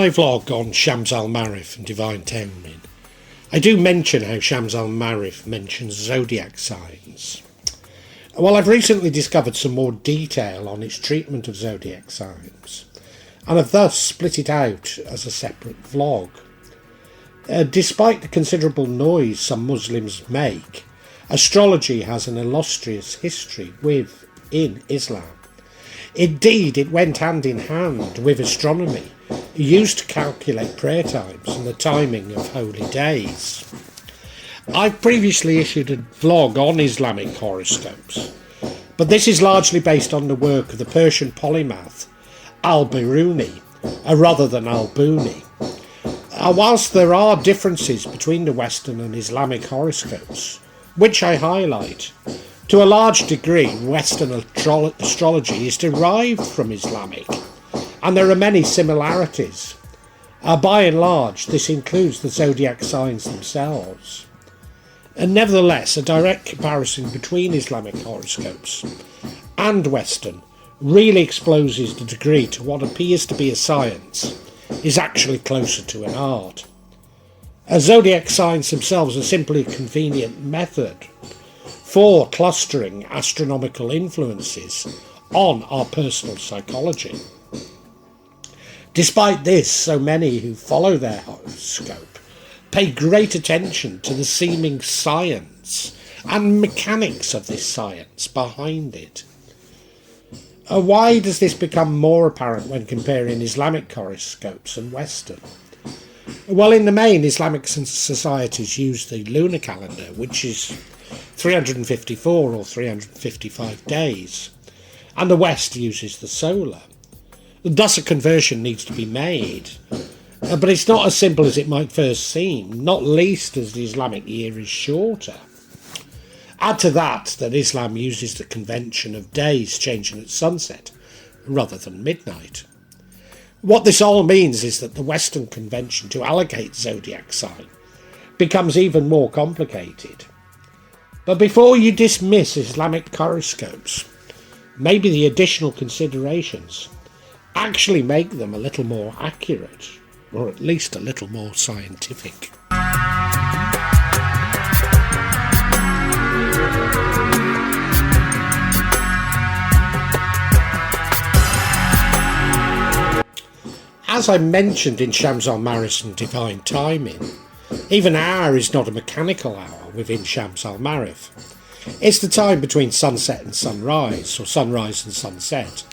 my vlog on Shams al-Ma'arif and divine timing, I do mention how Shams al-Ma'arif mentions zodiac signs. Well, I've recently discovered some more detail on its treatment of zodiac signs, and have thus split it out as a separate vlog. Despite the considerable noise some Muslims make, astrology has an illustrious history within Islam. Indeed, it went hand in hand with astronomy, used to calculate prayer times and the timing of holy days. I've previously issued a vlog on Islamic horoscopes, but this is largely based on the work of the Persian polymath al-Biruni, rather than al-Buni. Whilst there are differences between the Western and Islamic horoscopes, which I highlight, to a large degree Western astrology is derived from Islamic, and there are many similarities. By and large, this includes the zodiac signs themselves. And nevertheless, a direct comparison between Islamic horoscopes and Western really exposes the degree to what appears to be a science is actually closer to an art. Zodiac signs themselves are simply a convenient method for clustering astronomical influences on our personal psychology. Despite this, so many who follow their horoscope pay great attention to the seeming science and mechanics of this science behind it. Why does this become more apparent when comparing Islamic horoscopes and Western? Well, in the main, Islamic societies use the lunar calendar, which is 354 or 355 days, and the West uses the solar. Thus a conversion needs to be made, but it's not as simple as it might first seem, not least as the Islamic year is shorter. Add to that Islam uses the convention of days changing at sunset rather than midnight. What this all means is that the Western convention to allocate zodiac sign becomes even more complicated. But before you dismiss Islamic horoscopes, maybe the additional considerations actually make them a little more accurate, or at least a little more scientific. As I mentioned in Shams al-Ma'arif and divine timing, even hour is not a mechanical hour within Shams al-Ma'arif. It's the time between sunset and sunrise, or sunrise and sunset,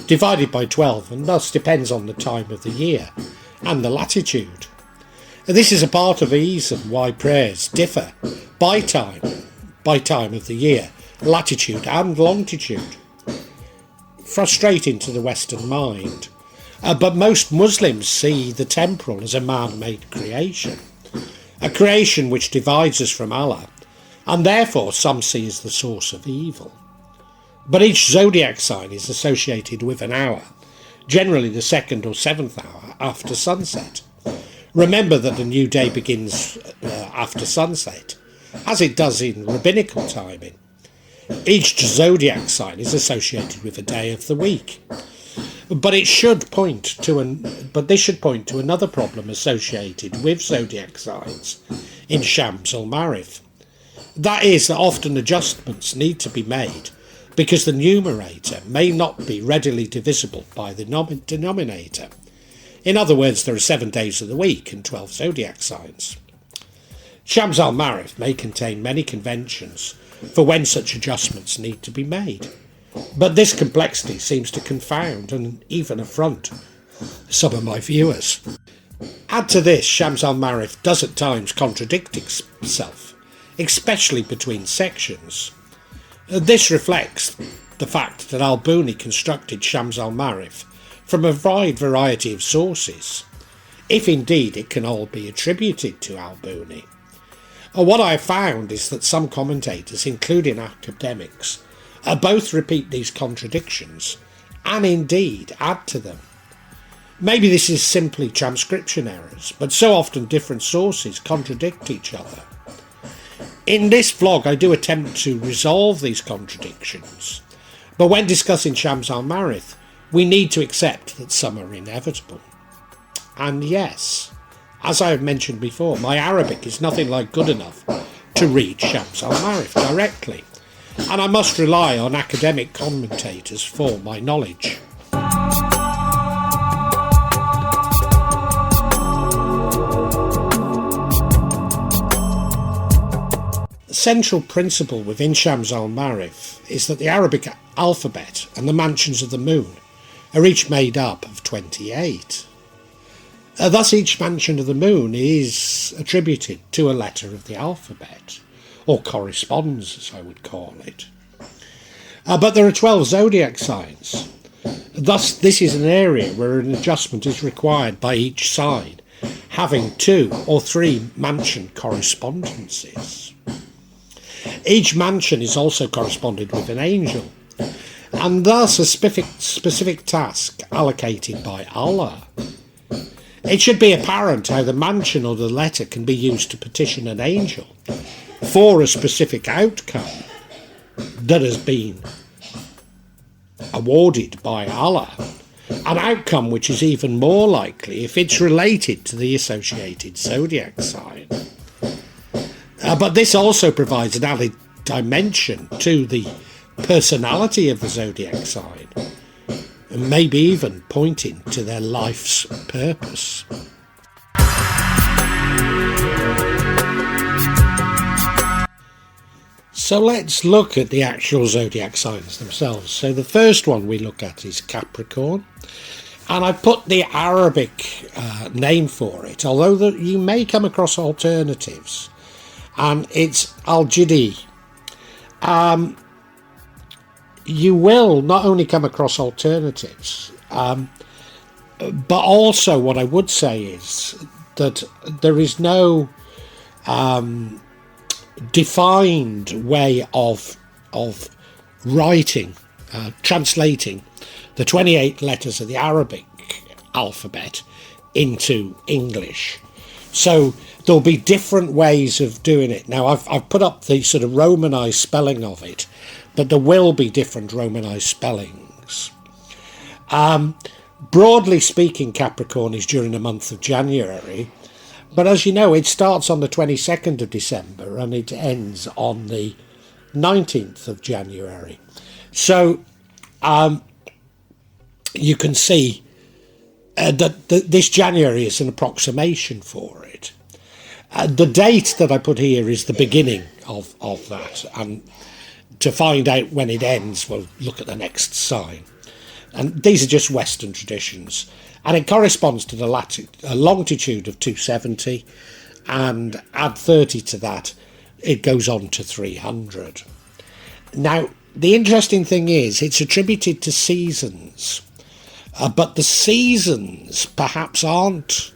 divided by 12, and thus depends on the time of the year and the latitude. This is a part of the reason why prayers differ by time of the year, latitude and longitude. Frustrating to the Western mind, but most Muslims see the temporal as a man-made creation, a creation which divides us from Allah, and therefore some see as the source of evil. But each zodiac sign is associated with an hour, generally the 2nd or 7th hour after sunset. Remember that a new day begins after sunset, as it does in rabbinical timing. Each zodiac sign is associated with a day of the week. But this should point to another problem associated with zodiac signs in Shams al-Ma'arif. That is that often adjustments need to be made because the numerator may not be readily divisible by the denominator. In other words, there are 7 days of the week and 12 zodiac signs. Shams al-Ma'arif may contain many conventions for when such adjustments need to be made. But this complexity seems to confound and even affront some of my viewers. Add to this, Shams al-Ma'arif does at times contradict itself, especially between sections. This reflects the fact that al-Buni constructed Shams al-Ma'arif from a wide variety of sources, if indeed it can all be attributed to al-Buni. What I have found is that some commentators, including academics, both repeat these contradictions and indeed add to them. Maybe this is simply transcription errors, but so often different sources contradict each other. In this vlog I do attempt to resolve these contradictions, but when discussing Shams al-Ma'arif we need to accept that some are inevitable. And yes, as I have mentioned before, my Arabic is nothing like good enough to read Shams al-Ma'arif directly, and I must rely on academic commentators for my knowledge. The central principle within Shams al-Ma'arif is that the Arabic alphabet and the mansions of the moon are each made up of 28. Thus each mansion of the moon is attributed to a letter of the alphabet, or corresponds as I would call it. But there are 12 zodiac signs. Thus this is an area where an adjustment is required by each sign, having 2 or 3 mansion correspondences. Each mansion is also corresponded with an angel, and thus a specific task allocated by Allah. It should be apparent how the mansion or the letter can be used to petition an angel for a specific outcome that has been awarded by Allah, an outcome which is even more likely if it's related to the associated zodiac sign. But this also provides an added dimension to the personality of the zodiac sign, and maybe even pointing to their life's purpose. So let's look at the actual zodiac signs themselves. So the first one we look at is Capricorn, and I put the Arabic name for it, although you may come across alternatives, and it's Al-Jidi. You will not only come across alternatives, but also what I would say is that there is no defined way of writing, translating the 28 letters of the Arabic alphabet into English. So there'll be different ways of doing it. Now I've put up the sort of Romanised spelling of it, but there will be different Romanised spellings. Broadly speaking, Capricorn is during the month of January, but as you know, it starts on the 22nd of December and it ends on the 19th of January. So you can see that this January is an approximation for it. The date that I put here is the beginning of that, and to find out when it ends, we'll look at the next sign. And these are just Western traditions, and it corresponds to the longitude of 270, and add 30 to that, it goes on to 300. Now, the interesting thing is it's attributed to seasons, but the seasons perhaps aren't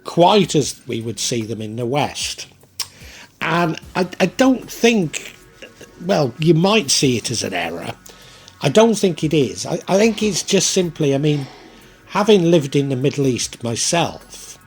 quite as we would see them in the West. And I don't think, well, you might see it as an error. I don't think it is. I think it's just simply, I mean, having lived in the Middle East myself,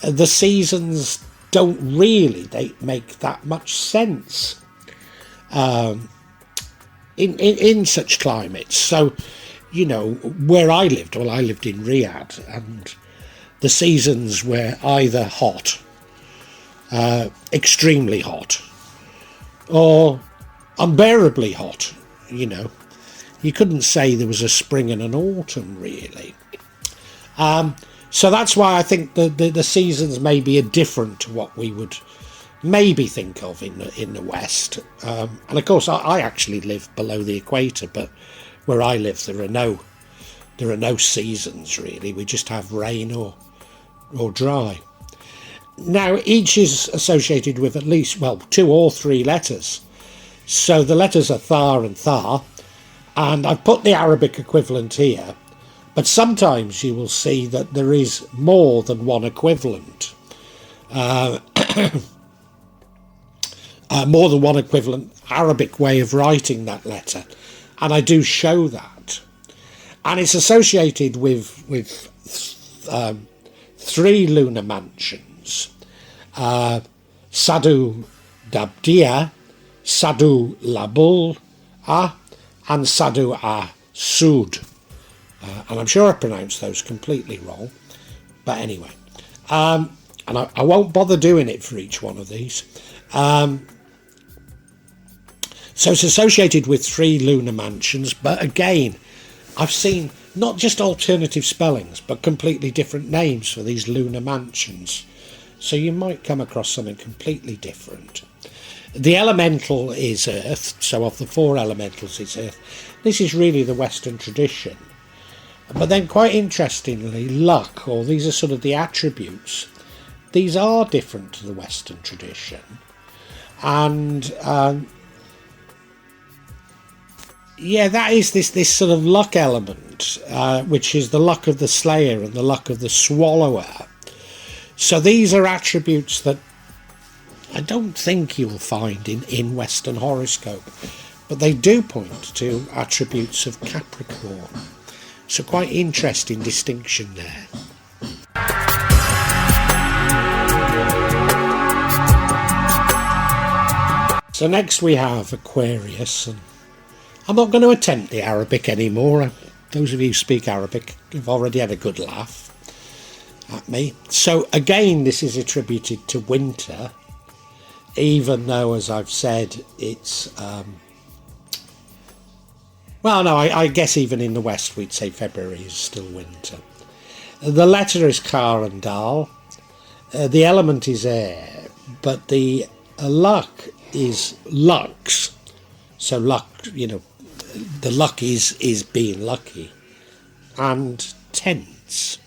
the seasons don't really make that much sense in such climates. So, you know, where I lived in Riyadh, and the seasons were either hot, extremely hot, or unbearably hot, you know. You couldn't say there was a spring and an autumn, really. So that's why I think the seasons maybe are different to what we would maybe think of in the West. And of course, I actually live below the equator, but where I live, there are no seasons really. We just have rain or dry. Now, each is associated with at least, well, 2 or 3 letters. So the letters are Tha and Tha, and I've put the Arabic equivalent here, but sometimes you will see that there is more than one equivalent. More than one equivalent Arabic way of writing that letter, and I do show that. And it's associated with 3 lunar mansions, Sadu Dabdia, Sadu Labul, and Sadu Sud. And I'm sure I pronounced those completely wrong, But anyway, and I won't bother doing it for each one of these. So it's associated with 3 lunar mansions, but again, I've seen not just alternative spellings, but completely different names for these lunar mansions. So you might come across something completely different. The elemental is Earth, so of the 4 elementals it's Earth. This is really the Western tradition. But then quite interestingly, luck, or these are sort of the attributes, these are different to the Western tradition. And yeah, that is this sort of luck element, which is the luck of the slayer and the luck of the swallower. So these are attributes that I don't think you'll find in Western horoscope, but they do point to attributes of Capricorn. So quite interesting distinction there. So next we have Aquarius, and I'm not going to attempt the Arabic anymore. Those of you who speak Arabic have already had a good laugh at me. So again, this is attributed to winter, even though, as I've said, it's well, no, I guess even in the West we'd say February is still winter. The letter is Ka and Dal. The element is air, but the luck is lux. So luck, you know, the luck is being lucky, and tense.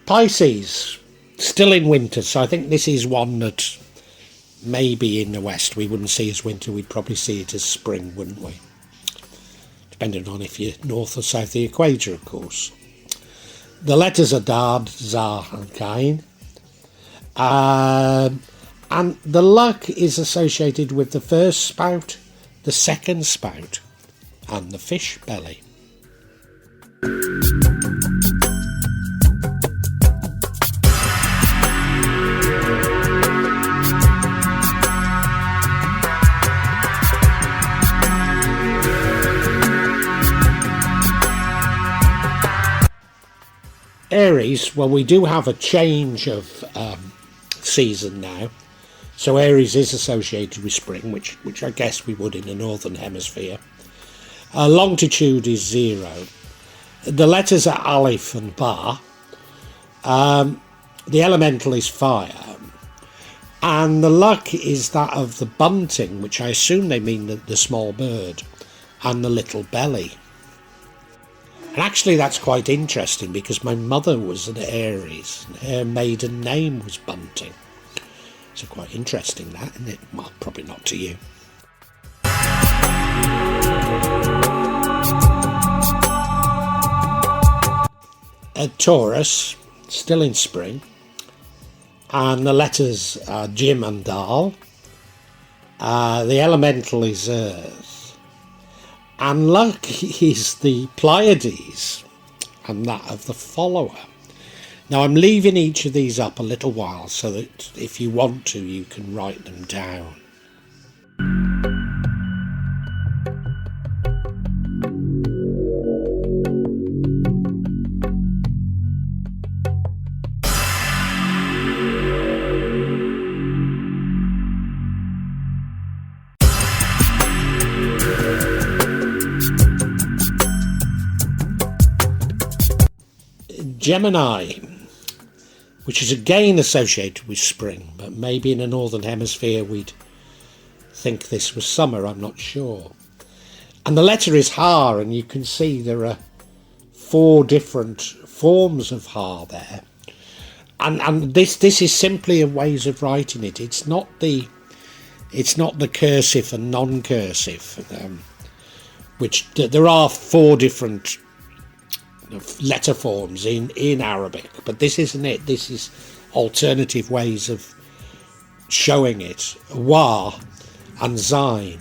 Pisces, still in winter, so I think this is one that maybe in the West we wouldn't see as winter, we'd probably see it as spring, wouldn't we? Depending on if you're north or south of the equator, of course. The letters are Dad, Za and Kain. And the luck is associated with the first spout, the second spout, and the fish belly. Aries, well, we do have a change of season now. So Aries is associated with spring, which I guess we would in the northern hemisphere. Longitude is 0. The letters are Aleph and Ba. The elemental is fire. And the luck is that of the bunting, which I assume they mean the small bird, and the little belly. And actually that's quite interesting because my mother was an Aries and her maiden name was Bunting. So quite interesting that, isn't it? Well, probably not to you. Taurus, still in spring, and the letters are Jim and Dal. The elemental is Earth. And luck is the Pleiades and that of the follower. Now I'm leaving each of these up a little while so that if you want to, you can write them down. Gemini, which is again associated with spring, but maybe in the northern hemisphere we'd think this was summer, I'm not sure. And the letter is Ha, and you can see there are 4 different forms of Ha there. And this is simply a ways of writing it. It's not the cursive and non-cursive, which there are 4 different letter forms in Arabic, but this isn't it. This is alternative ways of showing it. Wa and Zain.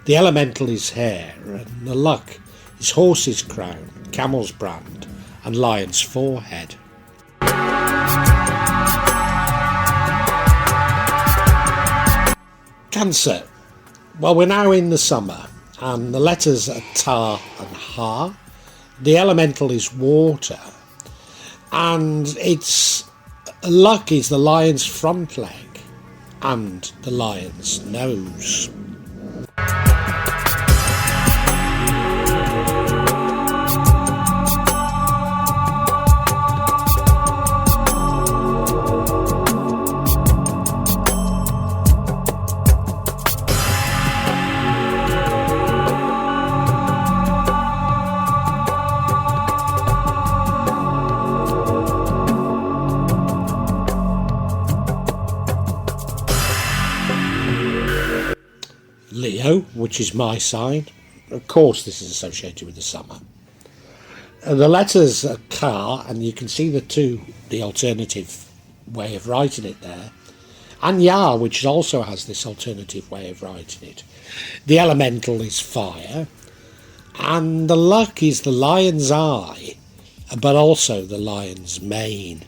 The elemental is hair, and the luck is horse's crown, camel's brand, and lion's forehead. Cancer. Well, we're now in the summer, and the letters are ta and ha. The elemental is water, and its luck is the lion's front leg and the lion's nose. Leo, which is my sign. Of course this is associated with the summer. The letters are ka, and you can see the alternative way of writing it there. And ya, which also has this alternative way of writing it. The elemental is fire, and the luck is the lion's eye, but also the lion's mane.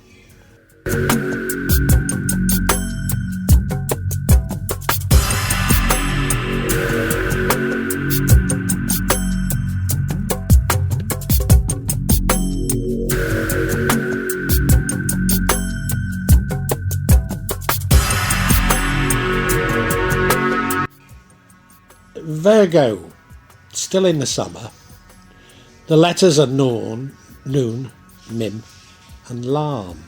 Virgo, still in the summer. The letters are noon, mim, and lam.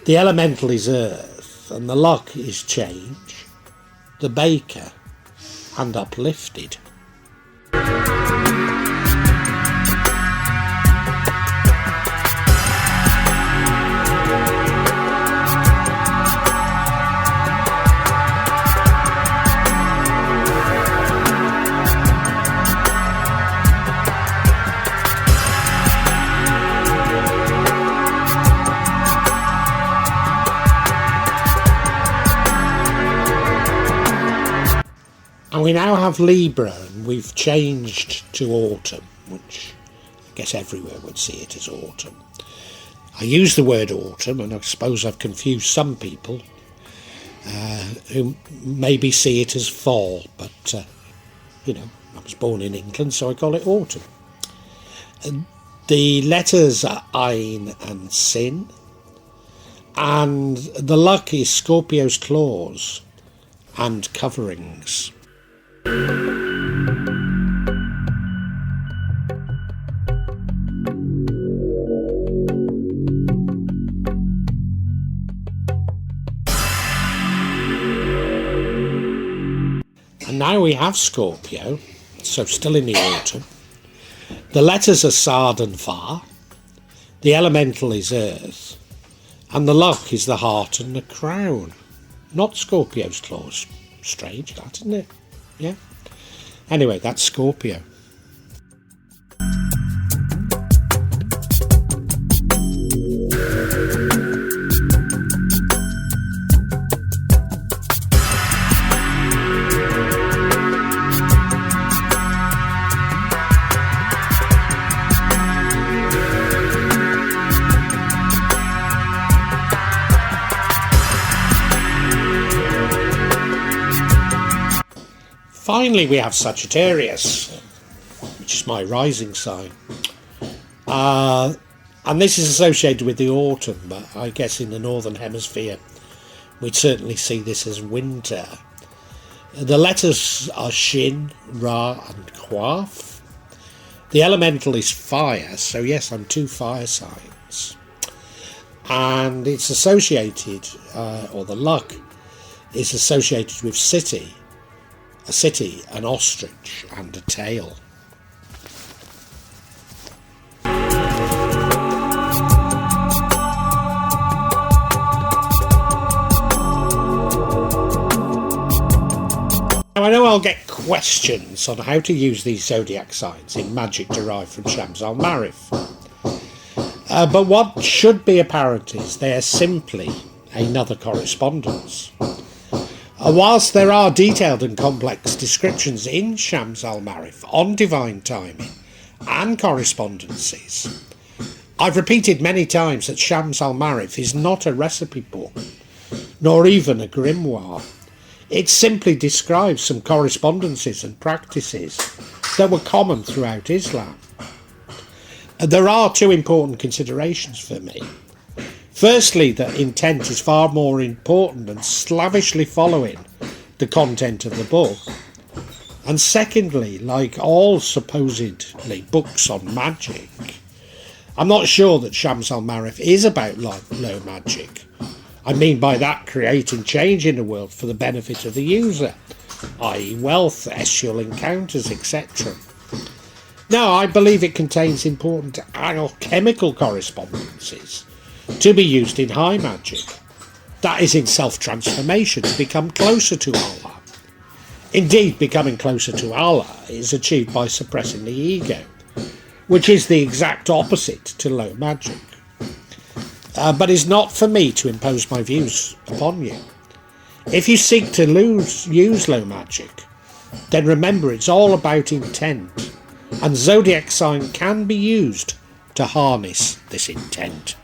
The elemental is earth, and the luck is change, the baker, and uplifted. And we now have Libra, and we've changed to autumn, which I guess everywhere would see it as autumn. I use the word autumn, and I suppose I've confused some people who maybe see it as fall, but, I was born in England, so I call it autumn. The letters are Ein and Sin, and the luck is Scorpio's claws and coverings. And now we have Scorpio, so still in the autumn. The letters are Sard and Far. The elemental is Earth. And the luck is the heart and the crown. Not Scorpio's claws. Strange that, isn't it? Yeah. Anyway, that's Scorpio. Finally, we have Sagittarius, which is my rising sign. And this is associated with the autumn, but I guess in the Northern Hemisphere, we'd certainly see this as winter. The letters are Shin, Ra, and Quaf. The elemental is fire, so yes, I'm two fire signs. And it's associated, or the luck is associated with city. A city, an ostrich, and a tail. Now I know I'll get questions on how to use these zodiac signs in magic derived from Shams al-Ma'arif. But what should be apparent is they are simply another correspondence. Whilst there are detailed and complex descriptions in Shams al-Ma'arif on divine timing and correspondences, I've repeated many times that Shams al-Ma'arif is not a recipe book, nor even a grimoire. It simply describes some correspondences and practices that were common throughout Islam. There are two important considerations for me. Firstly, that intent is far more important than slavishly following the content of the book. And secondly, like all supposedly books on magic, I'm not sure that Shams al-Marif is about low magic. I mean by that creating change in the world for the benefit of the user, i.e. wealth, celestial encounters, etc. No, I believe it contains important alchemical correspondences to be used in high magic. That is in self-transformation to become closer to Allah. Indeed, becoming closer to Allah is achieved by suppressing the ego, which is the exact opposite to low magic. But it's not for me to impose my views upon you. If you seek to use low magic, then remember it's all about intent, and Zodiac sign can be used to harness this intent.